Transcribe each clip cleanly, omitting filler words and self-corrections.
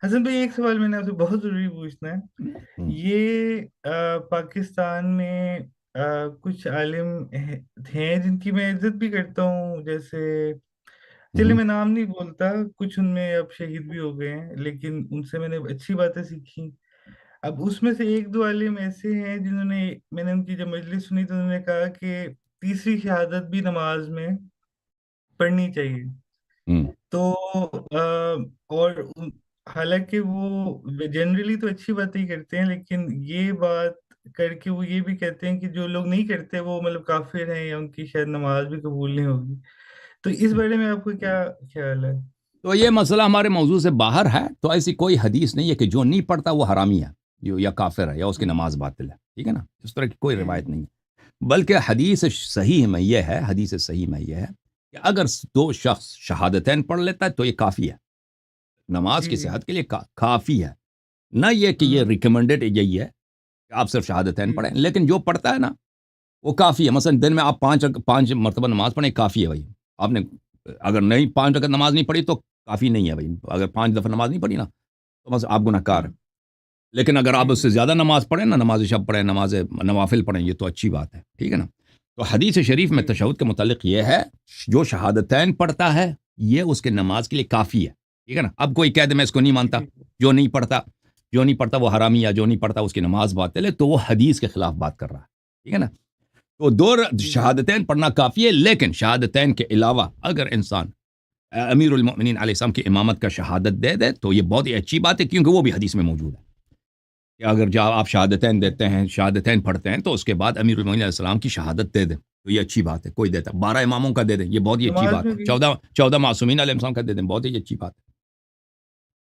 حسن بھائی ایک سوال میں نے آپ سے بہت ضروری پوچھنا ہے. ہوں یہ پاکستان میں کچھ عالم ہیں جن کی میں عزت بھی کرتا ہوں، جیسے چلے ہوں میں نام نہیں بولتا، کچھ ان میں اب شہید بھی ہو گئے ہیں، لیکن ان سے میں نے اچھی باتیں سیکھی. اب اس میں سے ایک دو عالم ایسے ہیں جنہوں نے، میں نے ان کی جب مجلس سنی تو انہوں نے کہا کہ تیسری شہادت بھی نماز میں پڑھنی چاہیے. ہوں تو اور حالانکہ وہ جنرلی تو اچھی باتیں ہی کرتے ہیں، لیکن یہ بات کر کے وہ یہ بھی کہتے ہیں کہ جو لوگ نہیں کرتے وہ مطلب کافر ہیں یا ان کی شاید نماز بھی قبول نہیں ہوگی. تو اس بارے میں آپ کو کیا خیال ہے؟ تو یہ مسئلہ ہمارے موضوع سے باہر ہے. تو ایسی کوئی حدیث نہیں ہے کہ جو نہیں پڑھتا وہ حرامی ہے، جو یا کافر ہے یا اس کی نماز باطل ہے. ٹھیک ہے نا، اس طرح کی کوئی جی روایت جی نہیں ہے. بلکہ حدیث صحیح میں یہ ہے کہ اگر دو شخص شہادتین پڑھ لیتا ہے تو یہ کافی ہے، نماز جی کی جی. صحت کے لیے کافی ہے. نہ یہ کہ یہ ہوں. ریکمنڈڈ یہی ہے کہ آپ صرف شہادتین جی پڑھیں، لیکن جو پڑھتا ہے نا وہ کافی ہے. مثلا دن میں آپ پانچ مرتبہ نماز پڑھیں، کافی ہے بھائی. آپ نے اگر نہیں 5 رکعت نماز نہیں پڑھی تو کافی نہیں ہے بھائی. اگر 5 دفعہ نماز نہیں پڑھی نا تو بس آپ گناہ کار ہوں. ہیں. لیکن اگر جی آپ اس جی. سے زیادہ نماز پڑھیں نا، نماز شب پڑھیں، نماز نوافل پڑھیں، یہ تو اچھی بات ہے. ٹھیک ہے نا. تو حدیث شریف میں جی تشہد کے متعلق یہ ہے، جو شہادتین پڑھتا ہے یہ اس کے نماز کے لیے کافی ہے. ٹھیک ہے نا. اب کوئی کہہ دے میں اس کو نہیں مانتا، جی. جو نہیں پڑھتا، جو نہیں پڑھتا وہ حرامی ہے، جو نہیں پڑھتا اس کی نماز باطل ہے، تو وہ حدیث کے خلاف بات کر رہا ہے. ٹھیک ہے نا. تو جی جی. شہادتین پڑھنا کافی ہے. لیکن شہادتین کے علاوہ اگر انسان امیر المؤمنین علیہ السلام کی امامت کا شہادت دے دے تو یہ بہت ہی اچھی بات ہے، کیونکہ وہ بھی حدیث میں موجود ہے کہ اگر جب آپ شہادتین دیتے ہیں، شہادتین پڑھتے ہیں، تو اس کے بعد امیر المؤمنین علیہ السلام کی شہادت دے دیں تو یہ اچھی بات ہے. کوئی دیتا 12 اماموں کا دے دیں، یہ بہت ہی اچھی نماز بات میں ہے. بھی، چودہ معصومین علیہ السلام کا دے دیں، بہت ہی اچھی بات ہے.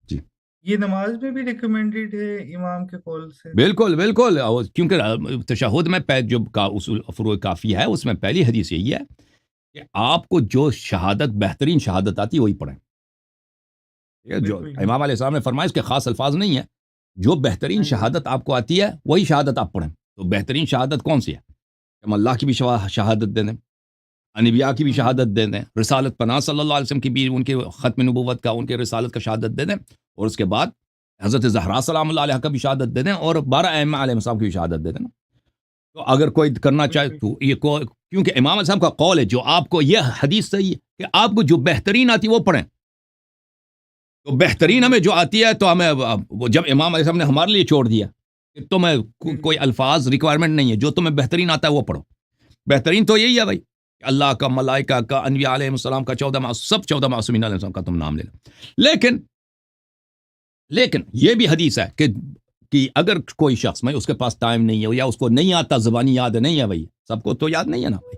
جی یہ نماز میں بھی ریکمینڈیڈ ہے امام کے قول سے؟ بالکل بالکل. کیونکہ تشہد میں جو اصول فروع کافی ہے اس میں پہلی حدیث یہی ہے کہ آپ کو جو شہادت بہترین شہادت آتی ہے وہی پڑھیں. جو بالکل. امام علیہ السلام نے فرمایا اس کے خاص الفاظ نہیں ہیں، جو بہترین ہاں جی. شہادت آپ کو آتی ہے وہی شہادت آپ پڑھیں. تو بہترین شہادت کون سی ہے؟ ہم اللہ کی بھی شہادت دے دیں، انبیاء کی بھی ہوں. شہادت دے دیں، رسالت پناہ صلی اللہ علیہ وسلم کی بھی، ان کے ختم نبوت کا، ان کے رسالت کا شہادت دے دیں، اور اس کے بعد حضرت زہرا سلام اللہ علیہ کا بھی شہادت دے دیں، اور 12 ائمہ علیہ السلام کی بھی شہادت دے دیں. تو اگر کوئی کرنا چاہے بالکل. تو یہ کیونکہ امام علیہ السلام کا قول ہے، جو آپ کو یہ حدیث صحیح ہے کہ آپ کو جو بہترین آتی ہے وہ پڑھیں. تو ہاں بہترین جی. ہمیں جو آتی ہے تو ہمیں وہ جب امام علیہ السلام نے ہمارے لیے چھوڑ دیا کہ تمہیں جی کوئی جی. الفاظ ریکوائرمنٹ نہیں ہے، جو تمہیں بہترین آتا ہے وہ پڑھو. بہترین تو یہی ہے بھائی کہ اللہ کا، ملائکہ کا، انبیاء علیہ السلام کا، 14 معصومین علیہ السلام کا تم نام لے لو. لیکن لیکن یہ بھی حدیث ہے کہ اگر کوئی شخص میں اس کے پاس ٹائم نہیں ہے یا اس کو نہیں آتا، زبانی یاد نہیں ہے بھائی، سب کو تو یاد نہیں ہے نا بھائی،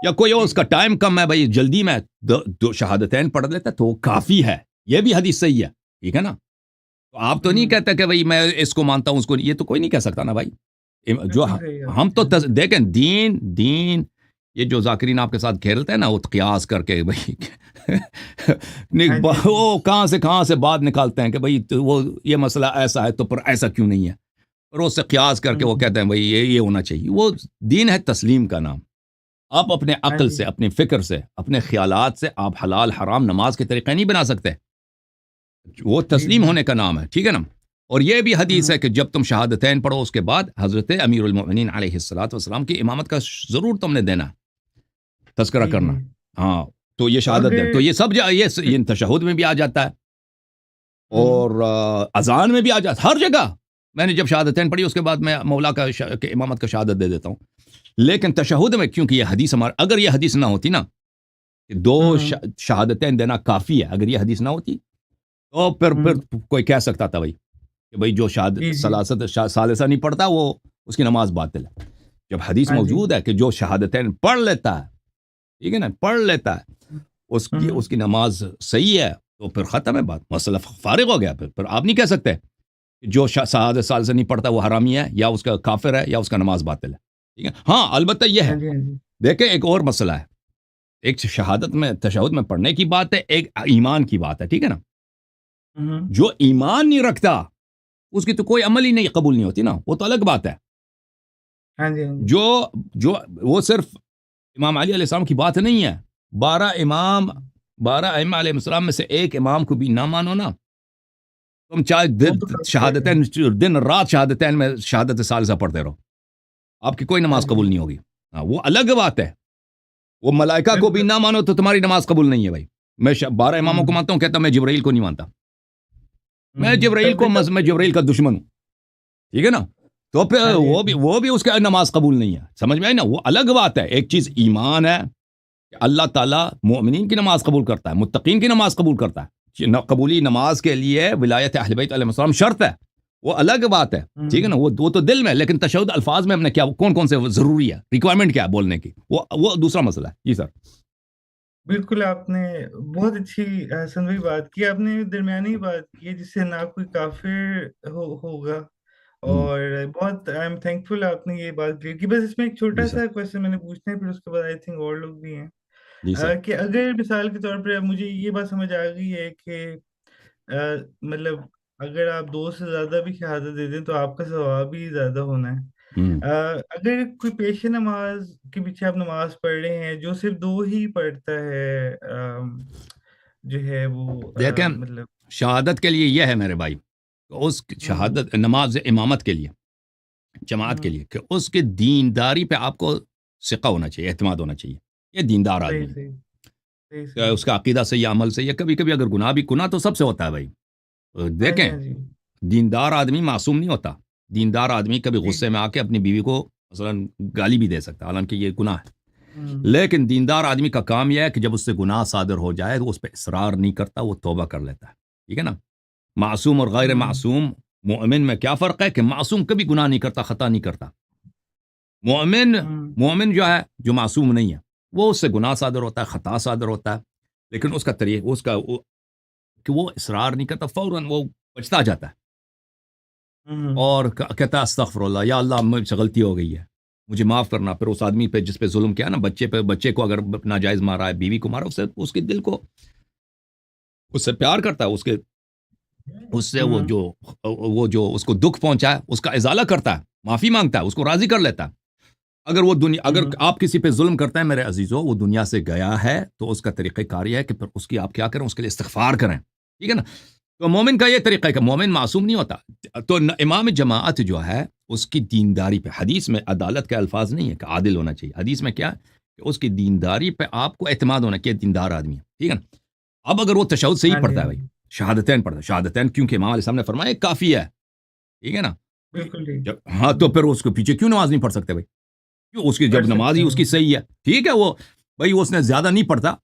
یا کوئی اور جی اس کا جی. ٹائم کم ہے بھائی، جلدی میں دو شہادتین پڑھ لیتا تو وہ کافی ہے. یہ بھی حدیث صحیح ہے. ٹھیک ہے نا. تو آپ تو نہیں ہوں. کہتے کہ بھائی میں اس کو مانتا ہوں اس کو نہیں، یہ تو کوئی نہیں کہہ سکتا نا بھائی. جو بالکل صحیح ہم بات تو ہے. دیکھیں دین یہ جو ذاکرین آپ کے ساتھ کھیلتے ہیں نا، وہ قیاس کر کے بھائی ہاں جی. ہاں جی. وہ کہاں سے بات نکالتے ہیں کہ بھائی وہ یہ مسئلہ ایسا ہے تو پر ایسا کیوں نہیں ہے، اور اس سے قیاس کر کے وہ ہوں. کہتے ہیں بھائی یہ ہونا چاہیے. وہ دین ہے تسلیم کا نام. آپ اپنے ہاں عقل جی. سے، اپنی فکر سے، اپنے خیالات سے آپ حلال حرام نماز کے طریقے نہیں بنا سکتے. وہ جی تسلیم جی. ہونے کا نام ہے. ٹھیک ہے نا. اور یہ بھی حدیث ہے ہوں. کہ جب تم شہادتین پڑھو اس کے بعد حضرت امیر المؤمنین علیہ الصلوۃ والسلام کی امامت کا ضرور تم نے دینا، تذکرہ جی کرنا. جی. ہاں. تو یہ تو شہادت دے تو اگر یہ سب یہ تشہد میں بھی آ جاتا ہے، ہوں. اور اذان میں بھی آ جاتا ہے، ہر جگہ. میں نے جب شہادتین پڑھی اس کے بعد میں مولا کا کہ امامت کا شہادت دے دیتا ہوں. لیکن تشہد میں کیونکہ یہ حدیث اگر یہ حدیث نہ ہوتی نا کہ دو ہوں. شہادتین دینا کافی ہے، اگر یہ حدیث نہ ہوتی تو پھر ہوں. کوئی کہہ سکتا تھا بھائی کہ بھائی جو جی شہادت جی. ثالثہ نہیں پڑھتا وہ اس کی نماز باطل ہے. جب حدیث ہاں جی. موجود ہے کہ جو شہادتین پڑھ لیتا ہے، ٹھیک ہے نا، پڑھ لیتا ہے، ہوں. اس کی نماز صحیح ہے، تو پھر ختم ہے بات، مسئلہ فارغ ہو گیا. پھر آپ نہیں کہہ سکتے کہ جو شہادت ثالثہ نہیں پڑھتا وہ حرامی ہے یا اس کا کافر ہے یا اس کا نماز باطل ہے. ٹھیک ہے. ہاں البتہ یہ ہے، ہاں جی. ہاں جی. دیکھیں ایک اور مسئلہ ہے. ایک شہادت میں تشہد میں پڑھنے کی بات ہے، ایک ایمان کی بات ہے. ٹھیک ہے نا. ہوں. جو ایمان نہیں رکھتا اس کی تو کوئی عمل ہی نہیں قبول نہیں ہوتی نا، وہ تو الگ بات ہے. ہاں جی. ہاں جی. جو جو وہ صرف امام علی علیہ السلام کی بات نہیں ہے. 12 امام، 12 ائمہ علیہ السلام میں سے ایک امام کو بھی نہ مانو نا تم چاہے وہ تو کافی ہے۔ شہادتین دن رات شہادتین میں شہادت ثالثہ پڑھتے رہو، آپ کی کوئی ہاں نماز جی، قبول نہیں ہوگی۔ ہاں وہ الگ بات ہے، وہ ملائکہ کو بھی بالکل۔ نہ مانو تو تمہاری نماز قبول نہیں ہے بھائی۔ میں 12 اماموں کو ہوں مانتا ہوں، کہتا میں جبرائیل کو نہیں مانتا، میں جبرائیل تب بھی کو میں کافی جبرائیل کا دشمن ہوں، ٹھیک ہے نا؟ تو پھر ہاں جی، ہاں وہ بھی جی، وہ بھی اس کا نماز قبول نہیں ہے، سمجھ میں آئی نا؟ وہ الگ بات ہے۔ ایک چیز ایمان ہے کہ اللہ تعالیٰ مومنین کی نماز قبول کرتا ہے، متقین کی نماز قبول کرتا ہے، قبولی نماز کے لیے ولایت اہل بیت علیہ السلام شرط ہے، وہ الگ بات ہے، ٹھیک ہے نا؟ وہ تو دل میں، لیکن تشہد الفاظ میں ہم نے کیا کون کون سے ضروری ہے، ریکوائرمنٹ کیا ہے بولنے کی، وہ دوسرا مسئلہ ہے جی سر۔ بالکل آپ نے بہت اچھی حسن بھائی بات کی، آپ نے درمیانی بات کی ہے جس سے نہ کوئی کافر ہوگا، ہوں، اور بہت آئی ایم تھینک فل آپ نے یہ بات کلیئر کی۔ بس اس میں ایک جی چھوٹا سر، سا کوشچن میں نے پوچھنا ہے، پھر اس کے بعد آئی تھنک اور لوگ بھی ہیں، جی سر، کہ اگر مثال کے طور پر اب مجھے یہ بات سمجھ آ گئی ہے کہ مطلب اگر آپ دو سے زیادہ بھی شہادت دے دیں تو آپ کا ثواب بھی زیادہ ہونا ہے۔ ہوں، اگر کوئی پیش نماز کے پیچھے آپ نماز پڑھ رہے ہیں جو صرف دو ہی پڑھتا ہے، جو ہے وہ دیکھیں مطلب شہادت کے لیے یہ ہے میرے بھائی، اس ہوں شہادت نماز امامت کے لیے، جماعت کے ہوں لیے، کہ اس کے دینداری پہ آپ کو ثقہ ہونا چاہیے، اعتماد ہونا چاہیے، یہ دیندار صحیح آدمی ہے، صحیح صحیح کہ صحیح۔ اس کا عقیدہ صحیح ہے، عمل صحیح ہے، کبھی کبھی اگر گناہ تو سب سے ہوتا ہے بھائی، ہاں جی، دیکھیں ہاں جی، دیندار آدمی معصوم نہیں ہوتا، دیندار آدمی کبھی جی غصے میں آ کے اپنی بیوی کو مثلا گالی بھی دے سکتا ہے، حالانکہ یہ گناہ ہے، ہوں لیکن دیندار آدمی کا کام یہ ہے کہ جب اس سے گناہ صادر ہو جائے تو اس پہ اصرار نہیں کرتا، وہ توبہ کر لیتا ہے، ٹھیک ہے نا؟ معصوم اور غیر ہوں معصوم مومن میں کیا فرق ہے کہ معصوم کبھی گناہ نہیں کرتا، خطا نہیں کرتا، مومن ہوں مومن جو ہے جو معصوم نہیں ہے وہ اس سے گناہ صادر ہوتا ہے، خطا صادر ہوتا ہے، لیکن اس کا طریقہ کہ وہ اصرار نہیں کرتا، فوراً وہ بچتا جاتا ہے ہوں اور کہتا ہے استغفر اللہ، یا اللہ مجھ سے غلطی ہو گئی ہے، مجھے معاف کرنا۔ پھر اس آدمی پہ جس پہ ظلم کیا نا، بچے کو اگر ناجائز مارا ہے، بیوی کو مارا، اس کے دل کو اس سے پیار کرتا ہے، اس سے ہوں وہ جو اس کو دکھ پہنچا ہے اس کا ازالہ کرتا ہے، معافی مانگتا ہے، اس کو راضی کر لیتا ہے۔ اگر ہوں آپ کسی پہ ظلم کرتے ہیں میرے عزیزو، وہ دنیا سے گیا ہے تو اس کا طریقہ کار یہ ہے کہ پھر اس کی آپ کیا کریں، اس کے لیے استغفار کریں، ٹھیک ہے نا؟ تو مومن کا یہ طریقہ ہے کہ مومن معصوم نہیں ہوتا، تو امام جماعت جو ہے اس کی دینداری پہ، حدیث میں عدالت کے الفاظ نہیں ہے کہ عادل ہونا چاہیے، حدیث میں کیا ہے کہ اس کی دینداری پہ آپ کو اعتماد ہونا چاہیے، دیندار آدمی ہے، ٹھیک ہے نا؟ اب اگر وہ تشہد سے ہی ہاں جی، پڑھتا ہے ہاں بھائی، جی، شہادتین پڑھتا ہے، شہادتین کیونکہ امام علیہ السلام نے فرمایا کافی ہے، ٹھیک ہے نا؟ بالکل ٹھیک۔ ہاں تو پھر اس کو پیچھے کیوں نماز نہیں پڑھ سکتے بھائی؟ کیوں؟ اس کی پڑھ جب نماز سکتے ہی ہیں اس کی صحیح ہے، ٹھیک ہے، وہ بھائی اس نے زیادہ نہیں پڑھتا،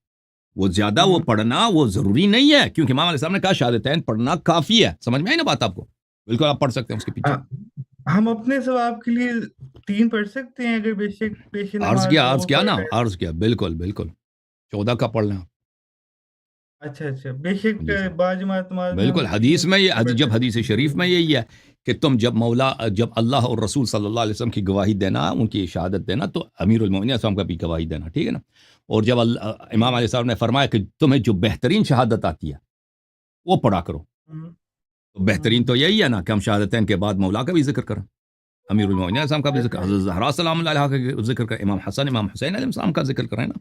وہ زیادہ وہ ہوں پڑھنا وہ ضروری نہیں ہے، کیونکہ امام علیہ السلام نے کہا شہادتین پڑھنا کافی ہے، سمجھ میں آئی نا بات آپ کو؟ بالکل آپ پڑھ سکتے ہیں اس کے پیچھے۔ آ- ہم اپنے ثواب کے لیے تین پڑھ سکتے ہیں اگر بے شک پیش عرض نماز کیا عرض دو کیا پڑھ نا، رہے ہیں؟ عرض کیا، بالکل بالکل 14 کا پڑھ لیں اچھا اچھا، بے شک جی سر، باجماعت نماز میں بالکل ہم تین حدیث میں پڑھ جب سکتے حدیث شریف میں یہی ہے کہ تم جب اللہ اور رسول صلی اللہ علیہ وسلم کی گواہی دینا، ان کی شہادت دینا، تو امیر المومنین السلام کا بھی گواہی دینا، ٹھیک ہے نا؟ اور جب امام ہیں۔ علیہ السلام نے فرمایا کہ تمہیں جو بہترین شہادت آتی ہے وہ پڑھا کرو، ہوں تو بہترین ہوں تو یہی ہے نا کہ ہم شہادتین کے بعد مولا کا بھی ذکر کریں، امیر المومنین السلام کا بھی ذکر، حضرت زہرا سلام اللہ علیہ کا ذکر کریں، امام حسن امام حسین علیہ السلام کا ذکر کریں نا،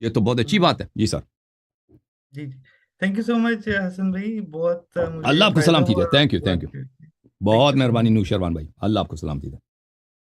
یہ تو بہت اچھی ہوں بات ہے جی سر۔ جی جی، تھینک یو سو مچ حسن بھائی، بہت اللہ مجھے آپ کو فائدہ سلامتی دے، ہوا تھینک یو بات تھینک یو، کر کے۔ تھینک بہت یو سو مہربانی مچ۔ نوشروان بھائی، اللہ آپ کو سلامتی دے۔